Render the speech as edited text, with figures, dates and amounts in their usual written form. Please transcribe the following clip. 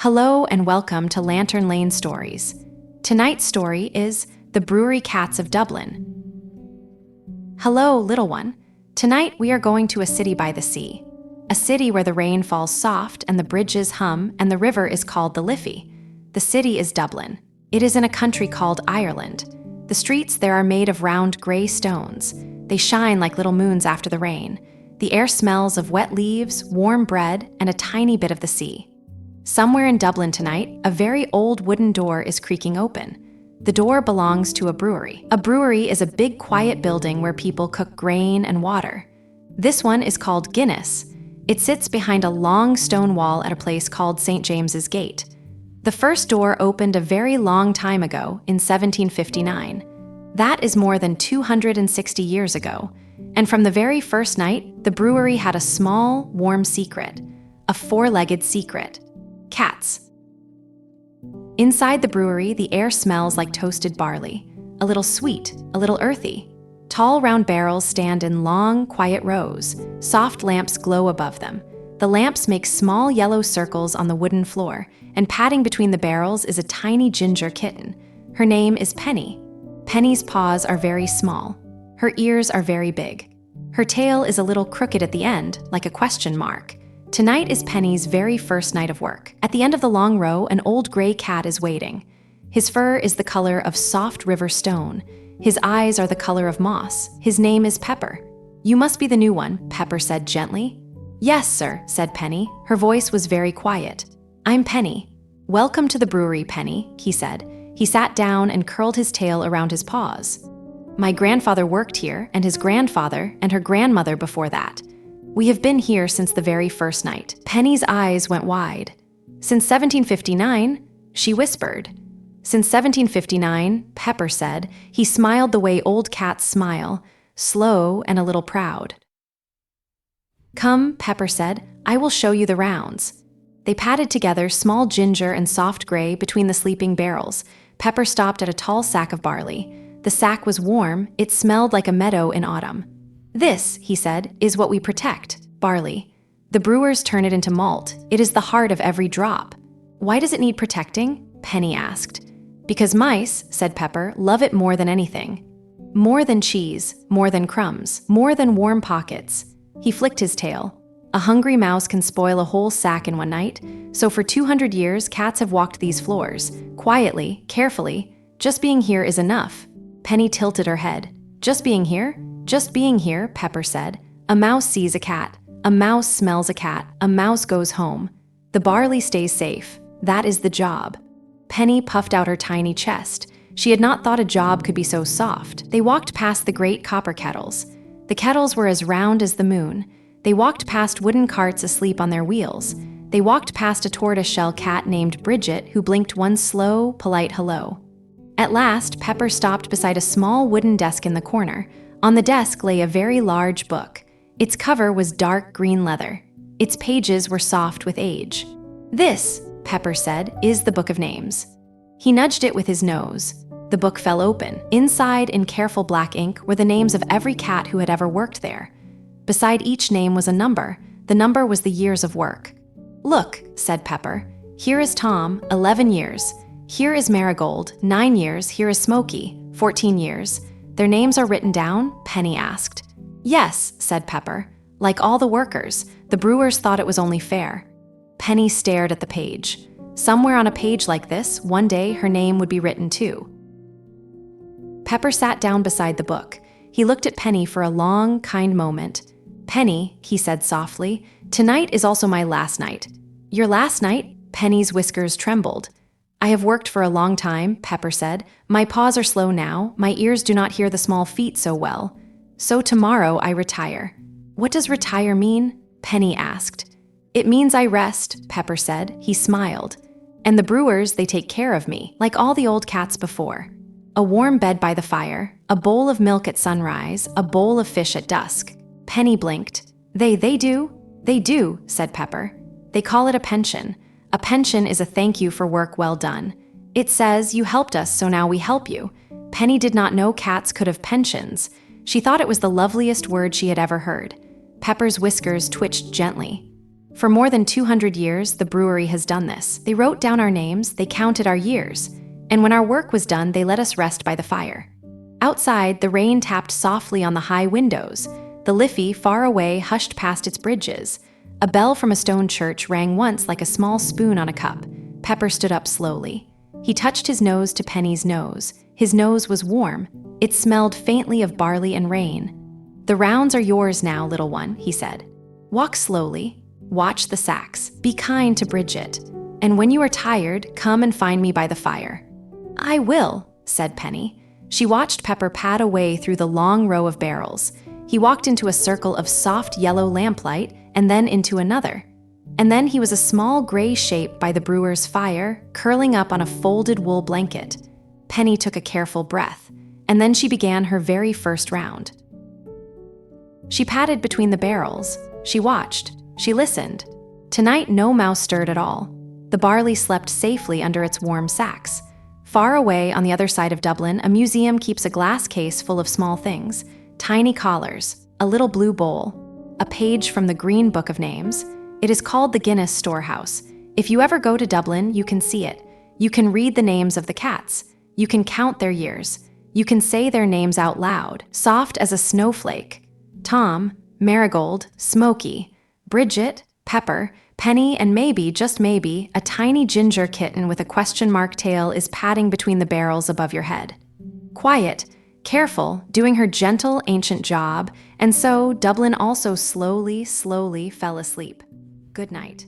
Hello and welcome to Lantern Lane Stories. Tonight's story is The Brewery Cats of Dublin. Hello, little one. Tonight we are going to a city by the sea. A city where the rain falls soft and the bridges hum and the river is called the Liffey. The city is Dublin. It is in a country called Ireland. The streets there are made of round gray stones. They shine like little moons after the rain. The air smells of wet leaves, warm bread, and a tiny bit of the sea. Somewhere in Dublin tonight, a very old wooden door is creaking open. The door belongs to a brewery. A brewery is a big, quiet building where people cook grain and water. This one is called Guinness. It sits behind a long stone wall at a place called St. James's Gate. The first door opened a very long time ago, in 1759. That is more than 260 years ago. And from the very first night, the brewery had a small, warm secret. A four-legged secret. Cats. Inside the brewery, the air smells like toasted barley. A little sweet, a little earthy. Tall, round barrels stand in long, quiet rows. Soft lamps glow above them. The lamps make small yellow circles on the wooden floor, and padding between the barrels is a tiny ginger kitten. Her name is Penny. Penny's paws are very small. Her ears are very big. Her tail is a little crooked at the end, like a question mark. Tonight is Penny's very first night of work. At the end of the long row, an old gray cat is waiting. His fur is the color of soft river stone. His eyes are the color of moss. His name is Pepper. "You must be the new one," Pepper said gently. "Yes, sir," said Penny. Her voice was very quiet. "I'm Penny." "Welcome to the brewery, Penny," he said. He sat down and curled his tail around his paws. "My grandfather worked here, and his grandfather, and her grandmother before that. We have been here since the very first night." Penny's eyes went wide. "Since 1759?" she whispered. "Since 1759, Pepper said." He smiled the way old cats smile, slow and a little proud. "Come," Pepper said, "I will show you the rounds." They padded together, small ginger and soft gray, between the sleeping barrels. Pepper stopped at a tall sack of barley. The sack was warm. It smelled like a meadow in autumn. "This," he said, "is what we protect, barley. The brewers turn it into malt. It is the heart of every drop." "Why does it need protecting?" Penny asked. "Because mice," said Pepper, "love it more than anything. More than cheese, more than crumbs, more than warm pockets." He flicked his tail. "A hungry mouse can spoil a whole sack in one night. So for 200 years, cats have walked these floors, quietly, carefully. Just being here is enough." Penny tilted her head. "Just being here? Just being here," Pepper said. "A mouse sees a cat. A mouse smells a cat. A mouse goes home. The barley stays safe. That is the job." Penny puffed out her tiny chest. She had not thought a job could be so soft. They walked past the great copper kettles. The kettles were as round as the moon. They walked past wooden carts asleep on their wheels. They walked past a tortoiseshell cat named Bridget, who blinked one slow, polite hello. At last, Pepper stopped beside a small wooden desk in the corner. On the desk lay a very large book. Its cover was dark green leather. Its pages were soft with age. "This," Pepper said, "is the Book of Names." He nudged it with his nose. The book fell open. Inside, in careful black ink, were the names of every cat who had ever worked there. Beside each name was a number. The number was the years of work. "Look," said Pepper. "Here is Tom, 11 years. Here is Marigold, 9 years. Here is Smokey, 14 years. Their names are written down?" Penny asked. "Yes," said Pepper. "Like all the workers, the brewers thought it was only fair." Penny stared at the page. Somewhere on a page like this, one day her name would be written too. Pepper sat down beside the book. He looked at Penny for a long, kind moment. "Penny," he said softly, "tonight is also my last night." "Your last night?" Penny's whiskers trembled. "I have worked for a long time," Pepper said. "My paws are slow now. My ears do not hear the small feet so well. So tomorrow I retire." "What does retire mean?" Penny asked. "It means I rest," Pepper said. He smiled. "And the brewers, they take care of me, like all the old cats before. A warm bed by the fire, a bowl of milk at sunrise, a bowl of fish at dusk." Penny blinked. They do?" "They do," said Pepper. "They call it a pension. A pension is a thank you for work well done. It says, 'You helped us, so now we help you.'" Penny did not know cats could have pensions. She thought it was the loveliest word she had ever heard. Pepper's whiskers twitched gently. For more than 200 years, the brewery has done this. They wrote down our names, they counted our years, and when our work was done, they let us rest by the fire. Outside, the rain tapped softly on the high windows. The Liffey, far away, hushed past its bridges. A bell from a stone church rang once like a small spoon on a cup. Pepper stood up slowly. He touched his nose to Penny's nose. His nose was warm. It smelled faintly of barley and rain. "The rounds are yours now, little one," he said. "Walk slowly. Watch the sacks. Be kind to Bridget. And when you are tired, come and find me by the fire." "I will," said Penny. She watched Pepper pad away through the long row of barrels. He walked into a circle of soft yellow lamplight, and then into another. And then he was a small gray shape by the brewer's fire, curling up on a folded wool blanket. Penny took a careful breath, and then she began her very first round. She padded between the barrels. She watched. She listened. Tonight, no mouse stirred at all. The barley slept safely under its warm sacks. Far away on the other side of Dublin, a museum keeps a glass case full of small things. Tiny collars, a little blue bowl, a page from the Green Book of Names. It is called the Guinness Storehouse. If you ever go to Dublin, you can see it. You can read the names of the cats. You can count their years. You can say their names out loud, soft as a snowflake. Tom, Marigold, Smokey, Bridget, Pepper, Penny, and maybe, just maybe, a tiny ginger kitten with a question mark tail is padding between the barrels above your head. Quiet, careful, doing her gentle, ancient job, and so Dublin also slowly fell asleep. Good night.